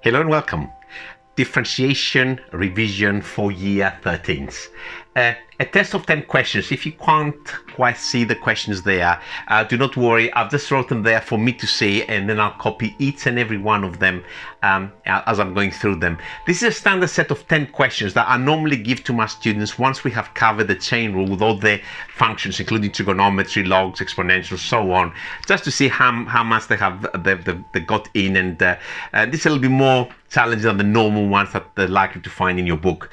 Hello and welcome. Differentiation revision for year 13th. A test of 10 questions. If you can't quite see the questions there, do not worry. I've just wrote them there for me to see, and then I'll copy each and every one of them as I'm going through them. This is a standard set of 10 questions that I normally give to my students once we have covered the chain rule with all the functions, including trigonometry, logs, exponentials, so on, just to see how much they got in, and this is a little bit more challenging than the normal ones that they're likely to find in your book.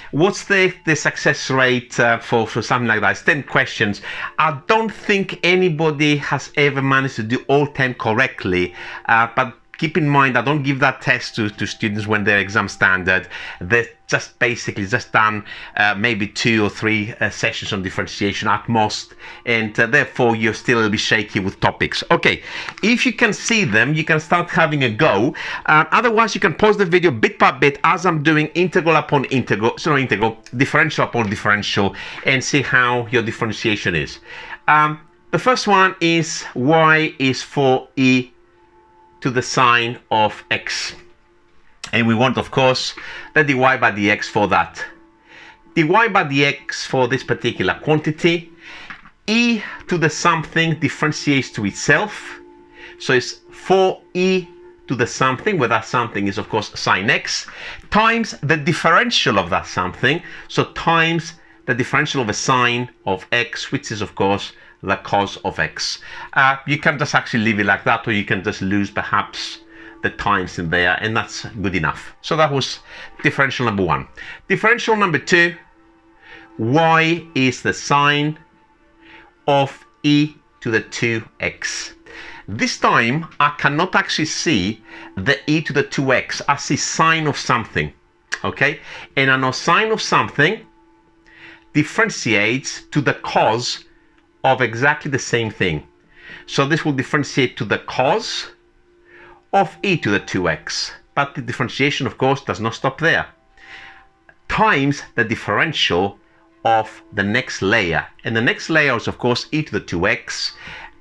What's the success rate for something like that? It's 10 questions. I don't think anybody has ever managed to do all 10 correctly, but keep in mind, I don't give that test to students when they're exam standard. They're just basically done maybe 2 or 3 sessions on differentiation at most, and therefore you're still a little bit shaky with topics. Okay, if you can see them, you can start having a go. Otherwise, you can pause the video bit by bit as I'm doing integral upon integral, differential upon differential, and see how your differentiation is. The first one is y is 4e to the sine of x, and we want, of course, the dy by dx for that. Dy by dx for this particular quantity, e to the something differentiates to itself, so it's 4e to the something, where that something is of course sine x, times the differential of that something, so times the differential of a sine of x, which is of course the cos of x. You can just actually leave it like that, or you can just lose perhaps the times in there, and that's good enough. So that was differential number 1. Differential number 2, y is the sine of e to the 2x. This time I cannot actually see the e to the 2x. I see sine of something, okay? And I know sine of something differentiates to the cos of exactly the same thing. So this will differentiate to the cos of e to the 2x. But the differentiation, of course, does not stop there. Times the differential of the next layer. And the next layer is, of course, e to the 2x.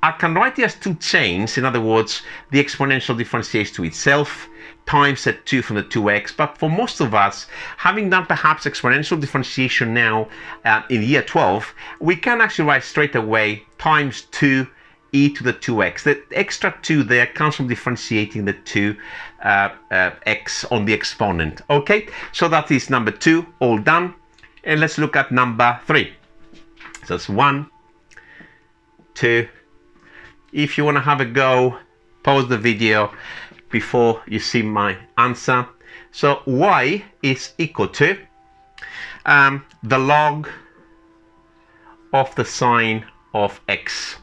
I can write it as 2 chains. In other words, the exponential differentiates to itself, times that 2 from the 2x. But for most of us, having done perhaps exponential differentiation now in year 12, we can actually write straight away times 2 e to the 2x. The extra 2 there comes from differentiating the 2 x on the exponent. Okay, so that is number 2, all done. And let's look at number 3. So that's 1, 2. If you want to have a go, pause the video before you see my answer. So y is equal to the log of the sine of x.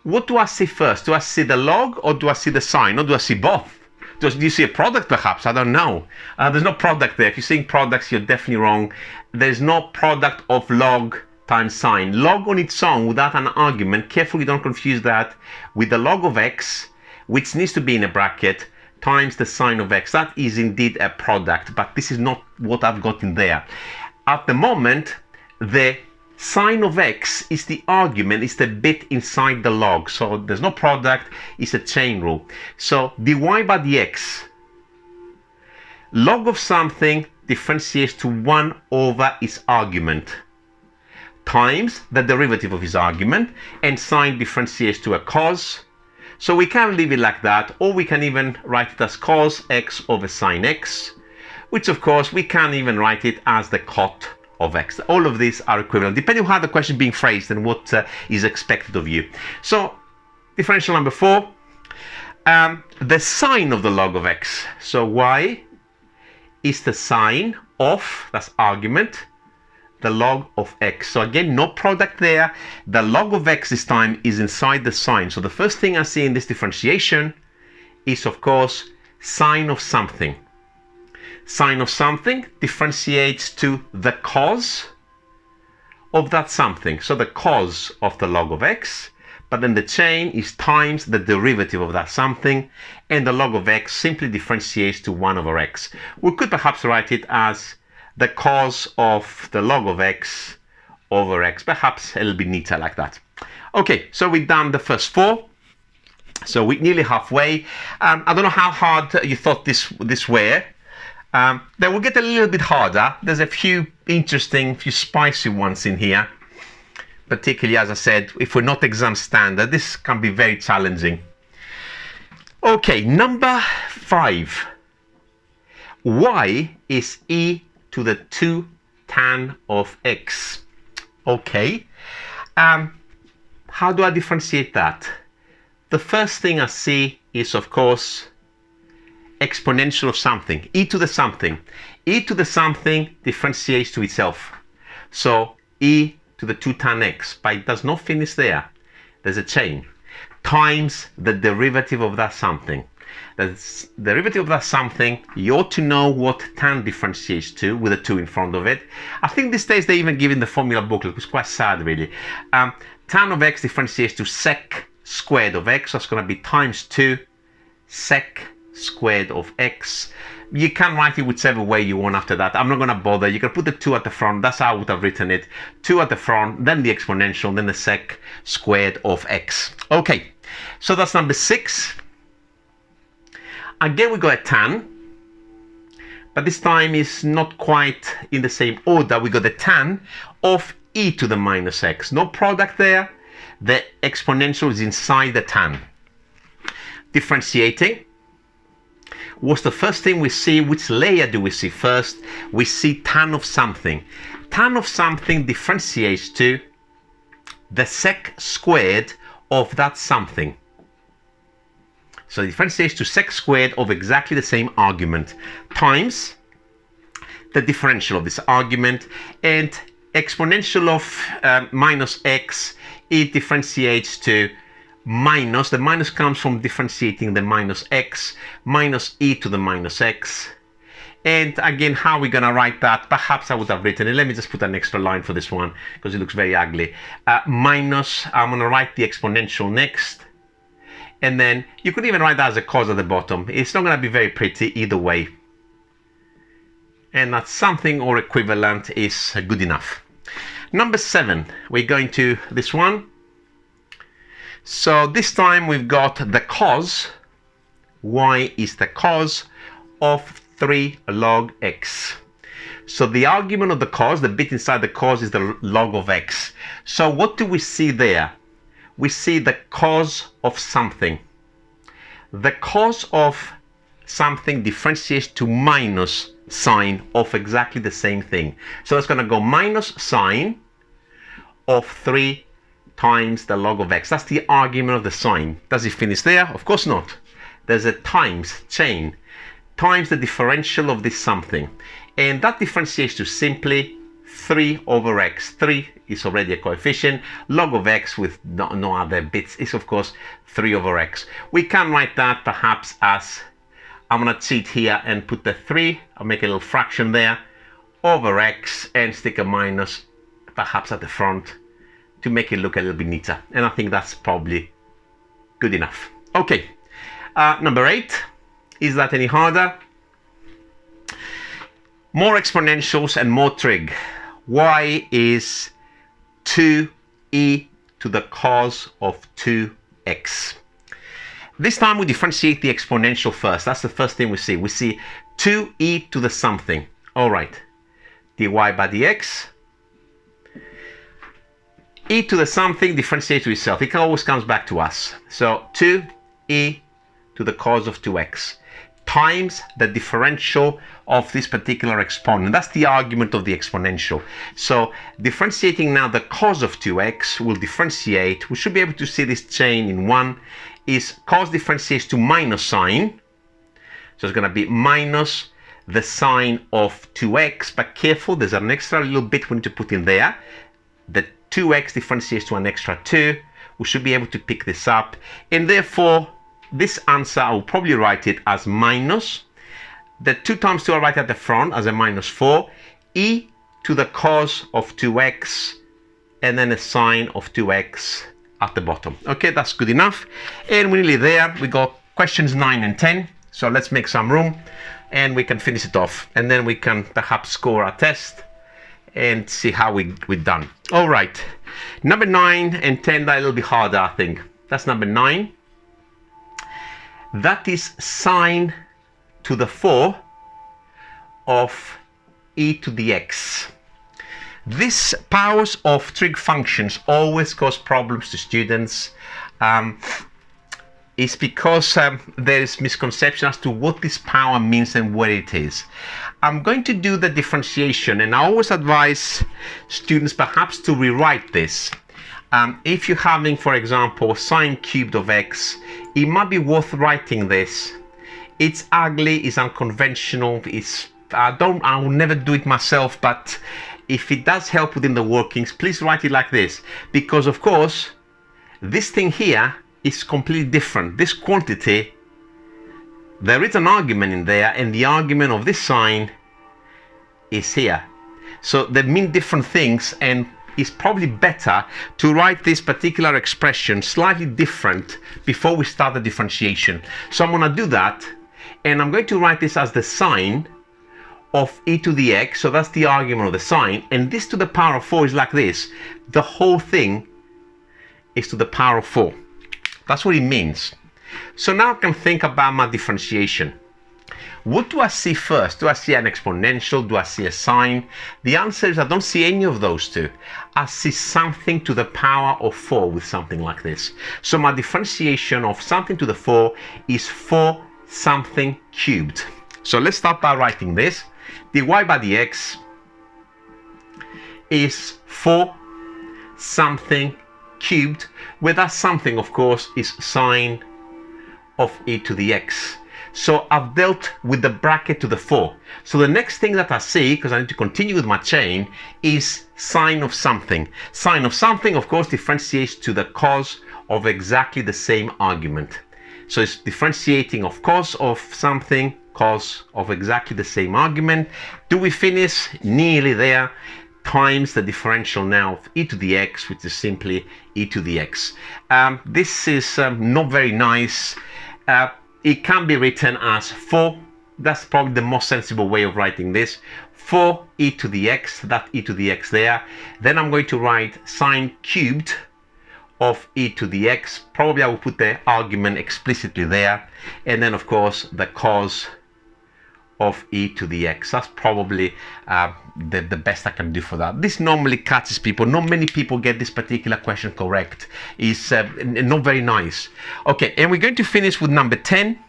What do I see first? Do I see the log, or do I see the sine, or do I see both? Do you see a product perhaps? I don't know. There's no product there. If you're seeing products, you're definitely wrong. There's no product of log times sine. Log on its own without an argument, carefully don't confuse that with the log of x, which needs to be in a bracket, times the sine of x. That is indeed a product, but this is not what I've got in there. At the moment, the sine of x is the argument, it's the bit inside the log. So there's no product, it's a chain rule. So dy by dx, log of something differentiates to 1 over its argument, times the derivative of its argument, and sine differentiates to a cos. So we can leave it like that, or we can even write it as cos x over sine x, which of course we can even write it as the cot of x. All of these are equivalent, depending on how the question is being phrased and what is expected of you. So differential number 4, the sine of the log of x. So y is the sine of, that's argument, the log of x. So again, no product there. The log of x this time is inside the sine. So the first thing I see in this differentiation is, of course, sine of something. Sine of something differentiates to the cos of that something. So the cos of the log of x, but then the chain is times the derivative of that something, and the log of x simply differentiates to 1 over x. We could perhaps write it as the cos of the log of x over x, perhaps a little bit neater like that. Okay, so we've done the first 4. So we're nearly halfway. I don't know how hard you thought this were. They will get a little bit harder. There's a few interesting, few spicy ones in here. Particularly, as I said, if we're not exam standard, this can be very challenging. Okay, number 5. Y is e to the 2 tan of x. Okay. How do I differentiate that? The first thing I see is, of course, exponential of something, e to the something. E to the something differentiates to itself. So e to the 2 tan x, but it does not finish there. There's a chain times the derivative of that something. The derivative of that something, you ought to know what tan differentiates to with a 2 in front of it. I think these days they even give in the formula booklet, which is quite sad really. Tan of x differentiates to sec squared of x, so it's going to be times 2 sec squared of x. You can write it whichever way you want after that. I'm not going to bother. You can put the 2 at the front. That's how I would have written it. 2 at the front, then the exponential, then the sec squared of x. Okay, so that's number 6. Again, we got a tan, but this time is not quite in the same order. We got the tan of e to the minus x. No product there. The exponential is inside the tan. Differentiating. What's the first thing we see? Which layer do we see first? We see tan of something. Tan of something differentiates to the sec squared of that something. So it differentiates to sec squared of exactly the same argument times the differential of this argument, and exponential of minus x, it differentiates to minus, the minus comes from differentiating the minus x, minus e to the minus x. And again, how are we going to write that? Perhaps I would have written it. Let me just put an extra line for this one because it looks very ugly. Minus, I'm going to write the exponential next. And then you could even write that as a cos at the bottom. It's not going to be very pretty either way. And that something or equivalent is good enough. Number 7, we're going to this one. So this time we've got the cos. Y is the cos of 3 log x. So the argument of the cos, the bit inside the cos, is the log of x. So what do we see there? We see the cos of something. The cos of something differentiates to minus sine of exactly the same thing. So it's going to go minus sine of 3 times the log of x. That's the argument of the sine. Does it finish there? Of course not. There's a times chain, times the differential of this something. And that differentiates to simply 3 over x. 3 is already a coefficient. Log of x with no other bits is, of course, 3 over x. We can write that perhaps as, I'm going to cheat here and put the 3, I'll make a little fraction there, over x and stick a minus perhaps at the front to make it look a little bit neater. And I think that's probably good enough. Okay, number 8. Is that any harder? More exponentials and more trig. Y is 2e to the cos of 2x. This time we differentiate the exponential first. That's the first thing we see. We see 2e to the something. All right. dy by dx. E to the something differentiates to itself. It always comes back to us. So 2e to the cos of 2x times the differential of this particular exponent. That's the argument of the exponential. So differentiating now the cos of 2x will differentiate. We should be able to see this chain in one. Is cos differentiates to minus sine. So it's going to be minus the sine of 2x. But careful, there's an extra little bit we need to put in there. The 2x differentiates to an extra 2. We should be able to pick this up. And therefore, this answer, I will probably write it as minus. The 2 times 2 I write at the front as a minus 4. E to the cos of 2x. And then a sine of 2x at the bottom. Okay, that's good enough. And we're nearly there. We got questions 9 and 10. So let's make some room and we can finish it off. And then we can perhaps score our test and see how we're done. All right. Number 9 and 10 are a little bit harder, I think. That's number 9. that is sine to the 4 of e to the x. These powers of trig functions always cause problems to students. It's because there is misconception as to what this power means and what it is. I'm going to do the differentiation, and I always advise students perhaps to rewrite this. If you're having, for example, sine cubed of x, it might be worth writing this. It's ugly, it's unconventional, I will never do it myself, but if it does help within the workings, please write it like this, because of course this thing here is completely different. This quantity, there is an argument in there, and the argument of this sign is here. So they mean different things, and it's probably better to write this particular expression slightly different before we start the differentiation. So I'm going to do that, and I'm going to write this as the sine of e to the x, so that's the argument of the sine, and this to the power of 4 is like this. The whole thing is to the power of 4. That's what it means. So now I can think about my differentiation. What do I see first? Do I see an exponential? Do I see a sine? The answer is I don't see any of those two. I see something to the power of 4 with something like this. So my differentiation of something to the 4 is 4 something cubed. So let's start by writing this. dy by dx is 4 something cubed, where that something of course is sine of e to the x. So I've dealt with the bracket to the 4. So the next thing that I see, because I need to continue with my chain, is sine of something. Sine of something of course differentiates to the cos of exactly the same argument. So it's differentiating of cos of something, cos of exactly the same argument. Do we finish? Nearly there. Times the differential now of e to the x, which is simply e to the x. This is not very nice. It can be written as 4. That's probably the most sensible way of writing this. 4 e to the x, that e to the x there. Then I'm going to write sine cubed of e to the x. Probably I will put the argument explicitly there. And then of course the cos of e to the x. That's probably the best I can do for that. This normally catches people. Not many people get this particular question correct. It's not very nice. Okay, and we're going to finish with number 10,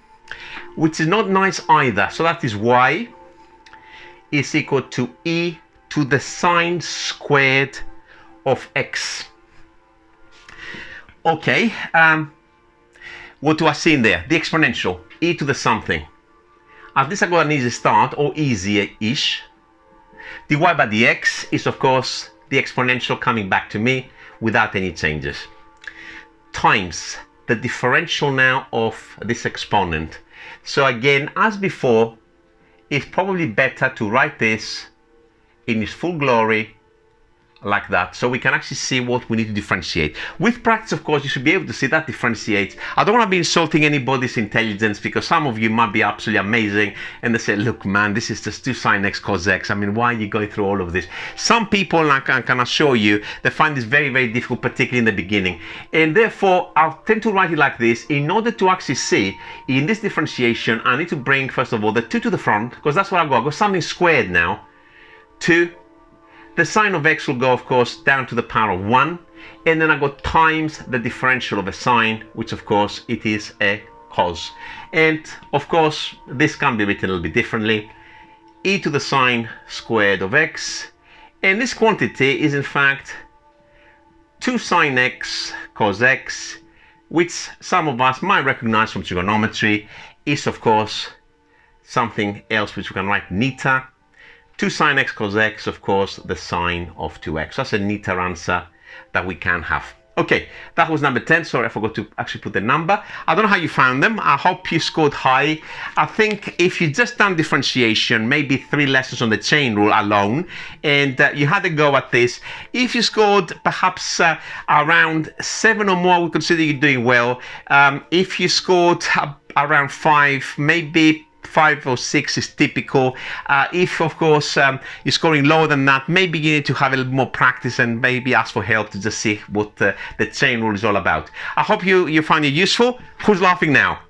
which is not nice either. So that is y is equal to e to the sine squared of x. Okay, what do I see in there? The exponential, e to the something. At least I got an easy start, or easier-ish. dy by dx is of course the exponential coming back to me without any changes. Times the differential now of this exponent. So again, as before, it's probably better to write this in its full glory like that, so we can actually see what we need to differentiate. With practice, of course, you should be able to see that differentiates. I don't want to be insulting anybody's intelligence, because some of you might be absolutely amazing and they say, look man, this is just 2 sine x cos x. I mean, why are you going through all of this? Some people, I can assure you, they find this very, very difficult, particularly in the beginning, and therefore I'll tend to write it like this. In order to actually see in this differentiation, I need to bring first of all the 2 to the front, because that's what I've got something squared now. 2, the sine of x will go of course down to the power of 1, and then I got times the differential of a sine, which of course it is a cos. And of course this can be written a little bit differently. E to the sine squared of x, and this quantity is in fact 2 sine x cos x, which some of us might recognize from trigonometry, is of course something else which we can write neta. 2 sine x cos x, of course, the sine of 2x. That's a neater answer that we can have. Okay, that was number 10. Sorry, I forgot to actually put the number. I don't know how you found them. I hope you scored high. I think if you just done differentiation, maybe 3 lessons on the chain rule alone, and you had a go at this, if you scored perhaps around 7 or more, we consider you doing well. If you scored around 5, maybe 5 or 6 is typical. If of course you're scoring lower than that, maybe you need to have a little more practice and maybe ask for help to just see what the chain rule is all about. I hope you find it useful. Who's laughing now?